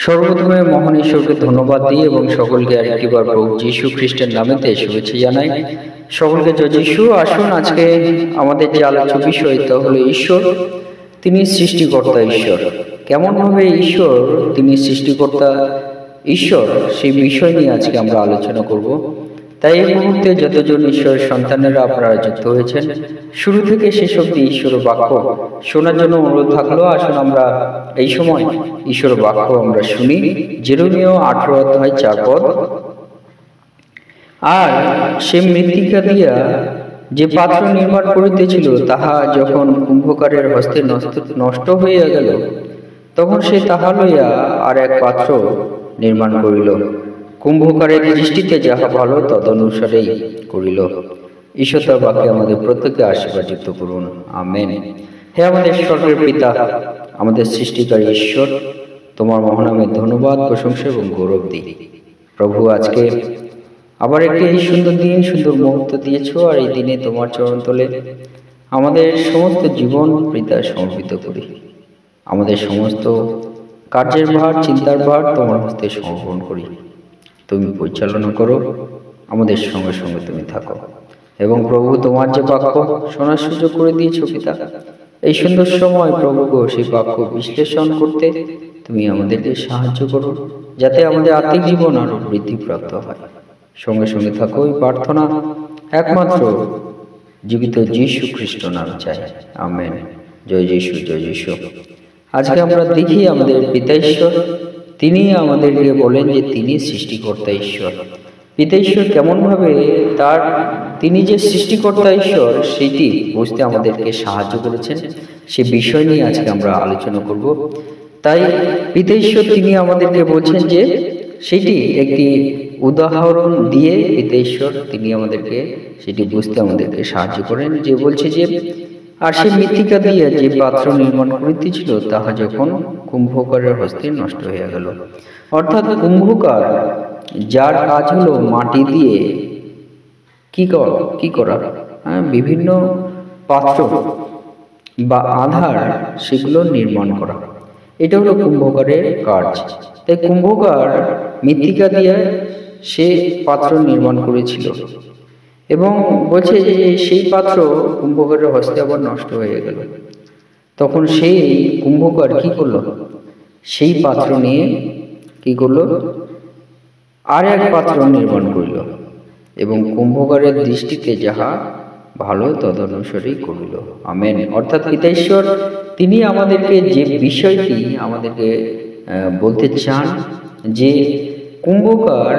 সর্বপ্রথমে মহান ঈশ্বরকে ধন্যবাদ দিই এবং সকলকে আরেকটিবার প্রভু যীশু খ্রিস্টের নামেতে শুভেচ্ছা জানাই। সকলকে জয় যীশু। আসুন আজকে আমাদের যে আলোচ্য বিষয় তা হলো ঈশ্বর, তিনি সৃষ্টিকর্তা ঈশ্বর। কেমন ভাবে ঈশ্বর তিনি সৃষ্টিকর্তা ঈশ্বর সেই বিষয় নিয়ে আজকে আমরা আলোচনা করব। তাই এই মুহূর্তে যতজন ঈশ্বরের সন্তানেরা আপনারা যুক্ত হয়েছেন, শুরু থেকে শেষ অবধি ঈশ্বরের বাক্য শোনার জন্য অনুরোধ থাকলো। আসুন আমরা এই সময় ঈশ্বরের বাক্য আমরা শুনি। জেরেমিয়া 18 অধ্যায় 4 পদ। আর সে মৃত্তিকা দিয়া যে পাত্র নির্মাণ করিতেছিল তাহা যখন কুম্ভকারের হস্তে নষ্ট হইয়া গেল, তখন সে তাহা লইয়া আর এক পাত্র নির্মাণ করিল। কুম্ভকারের দৃষ্টিতে যাহা ভালো তদনুসারেই করিল। ঈশ্বর তার বাক্যে আমাদের প্রত্যেককে আশীর্বাদিত করুন, আমেন। হে আমাদের স্বর্গের পিতা, আমাদের সৃষ্টিকারী ঈশ্বর, তোমার মহানামে ধন্যবাদ, প্রশংসা এবং গৌরব দিই। প্রভু, আজকে আবার একটি এই সুন্দর দিন, সুন্দর মুহূর্ত দিয়েছো, আর এই দিনে তোমার চরণ তলে আমাদের সমস্ত জীবন পিতায় সমর্পিত করি। আমাদের সমস্ত কার্যের ভার, চিন্তার ভার তোমার হস্তে সমর্পণ করি। তুমি পরিচালনা করো, আমাদের সঙ্গে সঙ্গে তুমি থাকো। এবং প্রভু, তোমার যে বাক্য শোনার সুযোগ করে দিয়েছো পিতা, এই সুন্দর সময় প্রভু গো, সেই বাক্য বিশ্লেষণ করতে তুমি আমাদেরকে সাহায্য করো, যাতে আমাদের আত্মিক জীবন আরো বৃদ্ধিপ্রাপ্ত হয়। সঙ্গে সঙ্গে থাকো এই প্রার্থনা একমাত্র জীবিত যীশু খ্রিস্ট নাম চাই, আমেন। জয় যীশু, জয় যীশু। আজকে আমরা দেখি আমাদের পিতা ঈশ্বর, তিনি আমাদেরকে বলেন যে তিনি সৃষ্টিকর্তা ঈশ্বর। পিতা ঈশ্বর কেমন ভাবে তিনি যে সৃষ্টিকর্তা ঈশ্বর সেটি বুঝতে আমাদেরকে সাহায্য করেছেন, সে বিষয় নিয়ে আজকে আমরা আলোচনা করব। তাই পিতা ঈশ্বর তিনি আমাদেরকে বলছেন যে সেটি একটি উদাহরণ দিয়ে পিতা ঈশ্বর তিনি আমাদেরকে সেটি বুঝতে আমাদেরকে সাহায্য করেন। যে বলছে যে আর সে মৃত্তিকা দিয়ে যে পাত্র নির্মাণ করিতেছিল তাহা যখন কুম্ভকারের হস্তে নষ্ট হইয়া গেল। অর্থাৎ কুম্ভকার, যার কাজ হলো মাটি দিয়ে কি করা, বিভিন্ন পাত্র বা আধার সেগুলো নির্মাণ করা, এটা হলো কুম্ভকারের কাজ। তাই কুম্ভকার মৃত্তিকা দিয়ে সে পাত্র নির্মাণ করেছিল এবং বলছে যে সেই পাত্র কুম্ভকারের হস্তে আবার নষ্ট হয়ে গেল। তখন সেই কুম্ভকার কি করলো, সেই পাত্র নিয়ে কি করলো, আর এক পাত্র নির্মাণ করিল এবং কুম্ভকারের দৃষ্টিতে যাহা ভালো তদনুসারেই করিল, আমেন। অর্থাৎ পিতা ঈশ্বর তিনি আমাদেরকে যে বিষয়টি আমাদেরকে বলতে চান, যে কুম্ভকার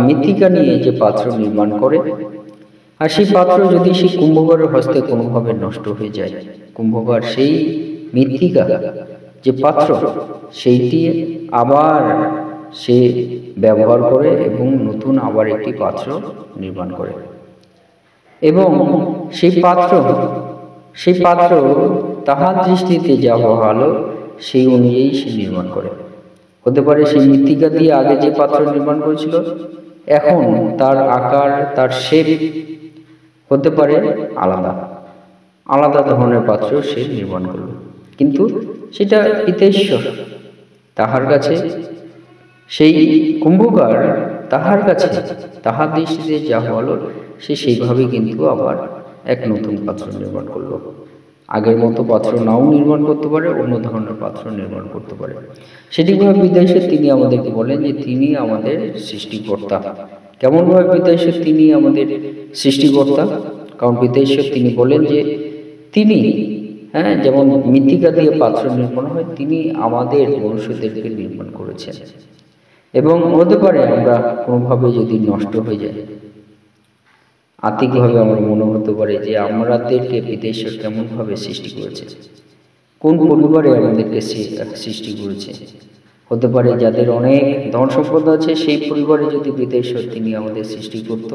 মৃত্তিকা নিয়ে যে পাত্র নির্মাণ করে, আর সেই পাত্র যদি সেই কুম্ভকারের হস্তে কোনোভাবে নষ্ট হয়ে যায়, কুম্ভকার সেই মৃত্তিকা যে পাত্র সেইটি আবার সে ব্যবহার করে এবং নতুন আবার একটি পাত্র নির্মাণ করে এবং সেই পাত্র তাহার দৃষ্টিতে যা ভালো সেই অনুযায়ী সে নির্মাণ করে। হতে পারে সেই মৃত্তিকা দিয়ে আগে যে পাত্র নির্মাণ করেছিল, এখন তার আকার, তার শেপ হতে পারে আলাদা ধরনের পাত্র সে নির্মাণ করলো, কিন্তু সেটা পিতা ঈশ্বর তাহার কাছে, সেই কুম্ভকার তাহার কাছে তাহার দৃষ্টিতে যা হলো সে সেইভাবে কিন্তু আবার এক নতুন পাত্র নির্মাণ করলো। আগের মতো পাত্র নাও নির্মাণ করতে পারে, অন্য ধরনের পাত্র নির্মাণ করতে পারে। সেটিভাবে পিতা ঈশ্বর তিনি আমাদেরকে বলেন যে তিনি আমাদের সৃষ্টিকর্তা। কেমনভাবে পিতা ঈশ্বর তিনি আমাদের সৃষ্টিকর্তা? কারণ পিতা ঈশ্বর তিনি বলেন যে তিনি, যেমন মৃত্তিকা দিয়ে পাত্র নির্মাণ হয়, তিনি আমাদের মনুষ্যদেরকে নির্মাণ করেছেন। এবং হতে পারে আমরা কোনোভাবে যদি নষ্ট হয়ে যায়, আত্মিকভাবে আমার মনে হতে পারে যে আমাদেরকে পিতা ঈশ্বর কেমনভাবে সৃষ্টি করেছে, কোন পরিবারে আমাদেরকে সৃষ্টি করেছে। হতে পারে যাদের অনেক ধন সম্পদ আছে, সেই পরিবারে যদি পিতা ঈশ্বর তিনি আমাদের সৃষ্টি করত,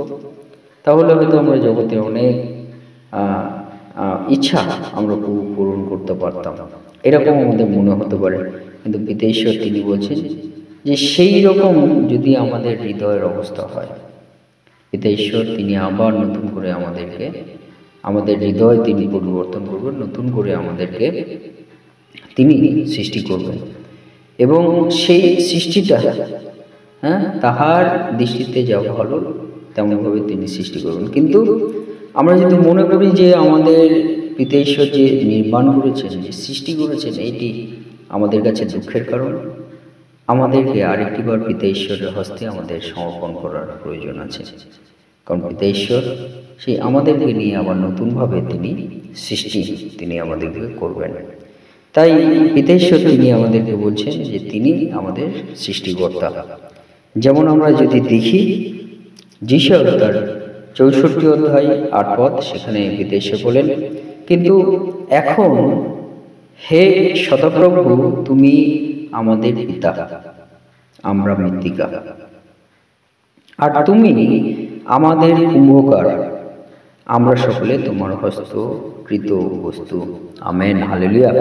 তাহলে হয়তো আমরা জগতে অনেক ইচ্ছা আমরা পূরণ করতে পারতাম, এরকম আমাদের মনে হতে পারে। কিন্তু পিতা ঈশ্বর তিনি বলছেন যে সেই রকম যদি আমাদের হৃদয়ের অবস্থা হয়, পিতা ঈশ্বর তিনি আবার নতুন করে আমাদের হৃদয় তিনি পরিবর্তন করবেন, নতুন করে আমাদেরকে তিনি সৃষ্টি করবেন। এবং সেই সৃষ্টিটা তাহার দৃষ্টিতে যা ভালো তেমনভাবে তিনি সৃষ্টি করবেন। কিন্তু আমরা যদি মনে করি যে আমাদের পিতা ঈশ্বর যে নির্মাণ করেছেন, যে সৃষ্টি করেছেন, এটি আমাদের কাছে দুঃখের কারণ। আমাদেরকে আরেকটিবার পিতা ঈশ্বরের হস্তে আমাদের সমর্পণ করার প্রয়োজন আছে। কারণ পিতা ঈশ্বর সেই আমাদেরকে নিয়ে আবার নতুনভাবে তিনি সৃষ্টি তিনি আমাদেরকে করবেন। তাই পিতা ঈশ্বর তিনি আমাদেরকে বলছেন যে তিনি আমাদের সৃষ্টিকর্তা। যেমন আমরা যদি দেখি যীশু তার 64 অধ্যায় 8 পদ, সেখানে পিতা ঈশ্বর বলেন, কিন্তু এখন হে সদাপ্রভু, তুমি আমাদের পিতা, আমরা মৃত্তিকা, আর তুমি আমাদের কুম্ভকার, আমরা সকলে তোমার হস্তকৃত বস্তু। Amen, hallelujah.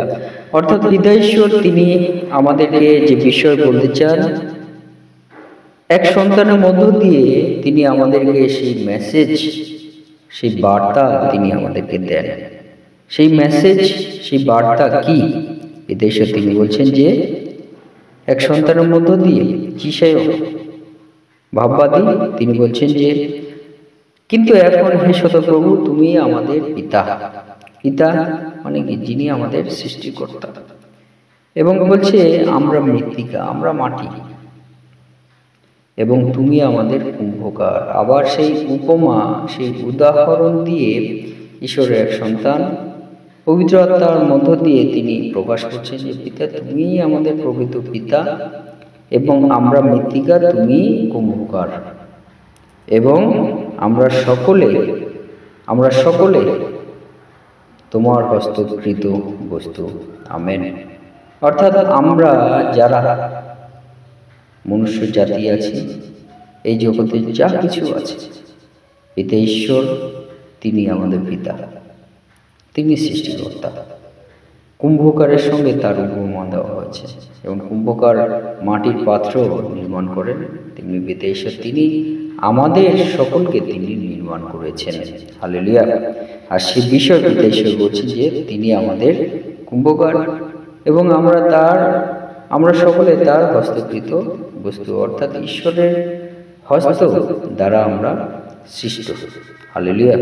অর্থাৎ পিতা ঈশ্বর তিনি আমাদেরকে যে বিষয় বলতে চান, এক সন্তানের মধ্য দিয়ে তিনি আমাদেরকে সেই মেসেজ, সেই বার্তা তিনি আমাদেরকে দেন। সেই মেসেজ, সেই বার্তা কি? পিতা ঈশ্বর তিনি বলছেন যে এক সন্তানের মধ্য দিয়ে যিশায় ভাববাদী তিনি বলছেন যে কিন্তু এখন হে সদাপ্রভু, তুমি আমাদের পিতা। পিতা মানে কি? যিনি আমাদের সৃষ্টিকর্তা। এবং বলছে আমরা মৃত্তিকা, আমরা মাটি, এবং তুমি আমাদের কুম্ভকার। আবার সেই উপমা, সেই উদাহরণ দিয়ে ঈশ্বরের এক সন্তান পবিত্র আত্মার মধ্য দিয়ে তিনি প্রকাশ করছেন যে পিতা, তুমি আমাদের প্রকৃত পিতা, এবং আমরা মৃত্তিকা, তুমি কুম্ভকার, এবং আমরা সকলে তোমার হস্তকৃত বস্তু। আমেন। অর্থাৎ আমরা যারা মনুষ্য জাতি আছি, এই জগতে যা কিছু আছে, পিতা ঈশ্বর তিনি আমাদের পিতা, তিনি সৃষ্টিকর্তা। কুম্ভকারের সঙ্গে তার উপমা দেওয়া হয়েছে, এবং কুম্ভকার মাটির পাত্র নির্মাণ করেন, তেমনি পিতা ঈশ্বর তিনি আমাদের সকলকে তিনি নির্মাণ করেছেন। হালেলুয়া। আর সে বিষয় পিতা ঈশ্বর বলছেন যে তিনি আমাদের কুম্ভকার, এবং আমরা সকলে তার হস্তকৃত বস্তু, অর্থাৎ ঈশ্বরের হস্ত দ্বারা আমরা সৃষ্ট। হালেলুয়া।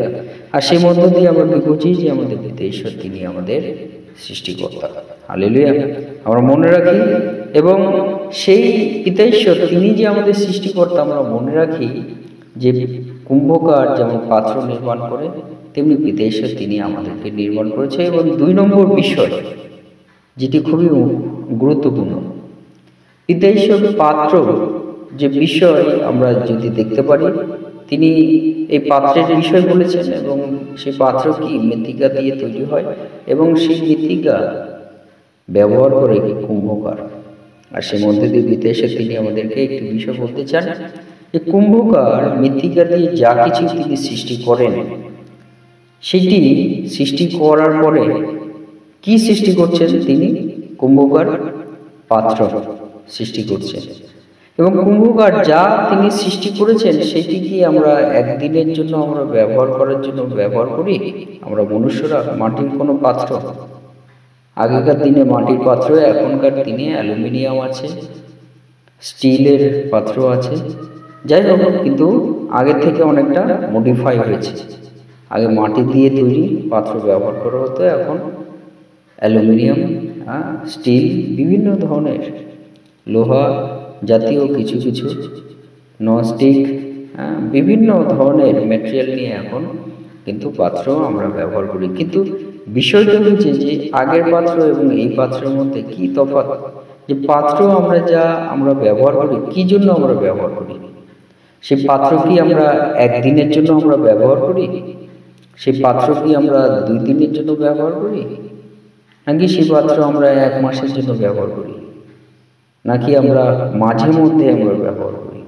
আর সেই মধ্য দিয়ে আমরা বুঝি যে আমাদের পিতা ঈশ্বর তিনি আমাদের সৃষ্টিকর্তা। হালেলুয়া। আমরা মনে রাখি, এবং সেই পিতা ঈশ্বর তিনি যে আমাদের সৃষ্টিকর্তা আমরা মনে রাখি, যে কুম্ভকার যেমন পাত্র নির্মাণ করে, তেমনি পিতা ঈশ্বর তিনি আমাদেরকে নির্মাণ করেছে। এবং 2 নম্বর বিষয় যেটি খুবই গুরুত্বপূর্ণ, পিতা ঈশ্বর পাত্র যে বিষয় আমরা যদি দেখতে পারি, তিনি এই পাত্রের বিষয় বলেছেন, এবং সেই পাত্র কি? মৃত্তিকা দিয়ে তৈরি হয়, এবং সেই মৃত্তিকা ব্যবহার করে কুম্ভকার। আর সে মধ্যে দিয়ে পিতা ঈশ্বর তিনি আমাদেরকে একটি বিষয় বলতে চান যে কুম্ভকার মৃত্তিকা দিয়ে যা কিছু তিনি সৃষ্টি করেন, সেটি সৃষ্টি করার পরে কি সৃষ্টি করছেন? তিনি কুম্ভকার পাত্র সৃষ্টি করছেন, এবং কুম্ভকার যা তিনি সৃষ্টি করেছেন সেটি কি আমরা একদিনের জন্য আমরা ব্যবহার করার জন্য ব্যবহার করি? আমরা মনুষ্যরা মাটির কোনো পাত্র, আগেকার দিনে মাটির পাত্র, এখনকার দিনে অ্যালুমিনিয়াম আছে, স্টিলের পাত্র আছে, যাই হোক, কিন্তু আগের থেকে অনেকটা মডিফাই হয়েছে। আগে মাটি দিয়ে তৈরি পাত্র ব্যবহার করা হতো, এখন অ্যালুমিনিয়াম, স্টিল, বিভিন্ন ধরনের লোহা জাতীয় কিছু কিছু ননস্টিক, বিভিন্ন ধরনের ম্যাটেরিয়াল নিয়ে এখন কিন্তু পাত্র আমরা ব্যবহার করি। কিন্তু বিষয়টা হচ্ছে যে আগের পাত্র এবং এই পাত্রের মধ্যে কি তফাৎ? যে পাত্র আমরা ব্যবহার করি, কি জন্য আমরা ব্যবহার করি? সেই পাত্র কি আমরা একদিনের জন্য আমরা ব্যবহার করি? সেই পাত্র কি আমরা 2 দিনের জন্য ব্যবহার করি? নাকি সেই পাত্র আমরা 1 মাসের জন্য ব্যবহার করি? নাকি আমরা মাঝে মধ্যে আমরা ব্যবহার করি?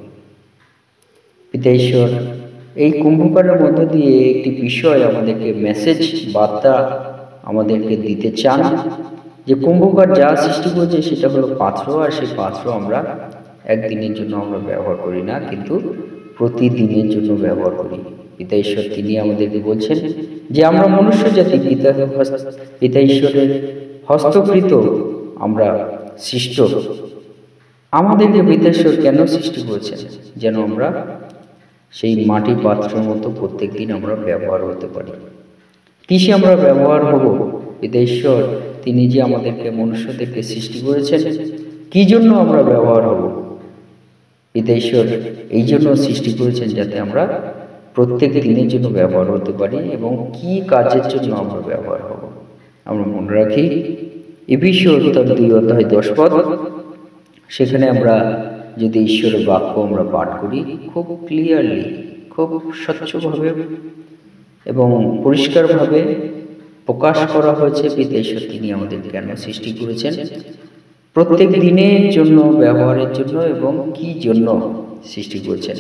পিতা ঈশ্বর এই কুম্ভকারের মধ্য দিয়ে একটি বিষয় আমাদেরকে মেসেজ, বার্তা আমাদেরকে দিতে চান যে কুম্ভকার যা সৃষ্টি করেছে সেটা হলো পাত্র, আর সেই পাত্র আমরা একদিনের জন্য আমরা ব্যবহার করি না, কিন্তু প্রতিদিনের জন্য ব্যবহার করি। পিতা ঈশ্বর তিনি আমাদেরকে বলছেন যে আমরা মনুষ্য জাতি, পিতা ঈশ্বরের হস্তকৃত আমরা সৃষ্ট, আমাদেরকে পিতাশ্বর কেন সৃষ্টি করেছেন? যেন আমরা সেই মাটি পাত্রের মতো প্রত্যেকদিন আমরা ব্যবহার হতে পারি। কিসে আমরা ব্যবহার হব? পিতাশ্বর তিনি যে আমাদেরকে মনুষ্যদেরকে সৃষ্টি করেছেন, কি জন্য আমরা ব্যবহার হব? পিতাশ্বর এই জন্য সৃষ্টি করেছেন যাতে আমরা প্রত্যেক দিনের জন্য ব্যবহার হতে পারি। এবং কি কাজের জন্য আমরা ব্যবহার হব আমরা মনে রাখি। এফেসীয় 2:10 সেখানে আমরা যদি ঈশ্বরের বাক্য আমরা পাঠ করি, খুব ক্লিয়ারলি, খুব স্বচ্ছভাবে এবং পরিষ্কারভাবে প্রকাশ করা হয়েছে পিতাশ্বর তিনি আমাদের কেন সৃষ্টি করেছেন, প্রত্যেক দিনের জন্য ব্যবহারের জন্য এবং কি জন্য সৃষ্টি করেছেন।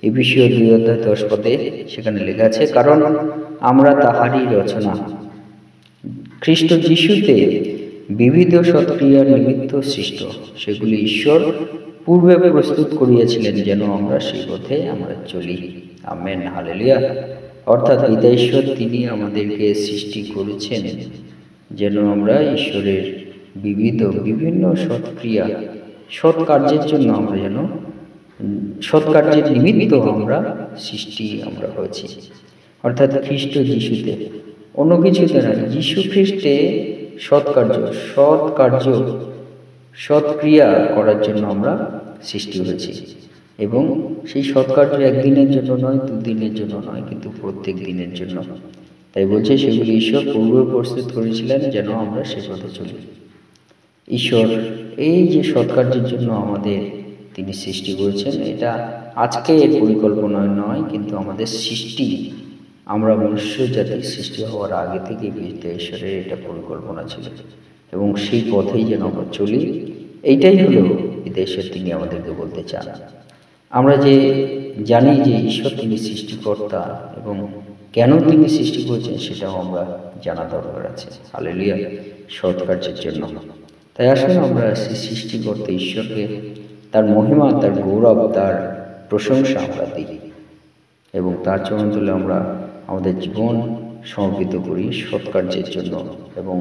এফেসীয় 2:10 সেখানে লেখা আছে, কারণ আমরা তাহারই রচনা, খ্রিস্ট যিশুতে বিবিধ সৎক্রিয়ার নিমিত্ত সৃষ্ট, সেগুলি ঈশ্বর পূর্বে প্রস্তুত করিয়াছিলেন যেন আমরা সেই পথে আমরা চলি। Amen, hallelujah. অর্থাৎ পিতাশ্বর তিনি আমাদেরকে সৃষ্টি করেছেন যেন আমরা ঈশ্বরের বিভিন্ন সৎক্রিয়া, সৎ কার্যের জন্য আমরা যেন সৎ কার্যের নিমিত্ত আমরা সৃষ্টি আমরা হয়েছি। অর্থাৎ খ্রিস্ট যিশুতে, অন্য কিছুতে নয়, যিশু খ্রিস্টে সৎ কার্য সৎক্রিয়া করার জন্য আমরা সৃষ্টি হয়েছি। এবং সেই সৎকার্য একদিনের জন্য নয়, দুদিনের জন্য নয়, কিন্তু প্রত্যেক দিনের জন্য। তাই বলছে সেগুলি ঈশ্বর পূর্বে প্রস্তুত করেছিলেন যেন আমরা সে পথে চলি। ঈশ্বর এই যে সৎকার্যের জন্য আমাদের তিনি সৃষ্টি করেছেন, এটা আজকে এর পরিকল্পনা নয়, কিন্তু আমাদের সৃষ্টি, আমরা মনুষ্য জাতির সৃষ্টি হওয়ার আগে থেকে ঈশ্বরের এটা পরিকল্পনা ছিল। এবং সেই পথেই যেন আমরা চলি, এইটাই হলো ঈশ্বর তিনি আমাদেরকে বলতে চান। আমরা যে জানি যে ঈশ্বর তিনি সৃষ্টিকর্তা এবং কেন তিনি সৃষ্টি করেছেন সেটাও আমরা জানা দরকার আছে। হালেলুয়া, সৎ কার্যের জন্য। তাই আসলে আমরা সেই সৃষ্টিকর্তা ঈশ্বরকে তার মহিমা, তার গৌরব, তার প্রশংসা আমরা দিই এবং তার চরণ তলে আমরা আমাদের জীবন সমর্পিত করি সৎ কার্যের জন্য এবং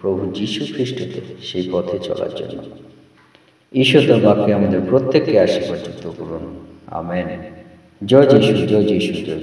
প্রভু যীশু খ্রিস্টতে সেই পথে চলার জন্য। ঈশ্বর তার বাক্যে আমাদের প্রত্যেককে আশীর্বাদ যুক্ত করুন। আমেন। জয় যীশু, জয় যীশু, জয়।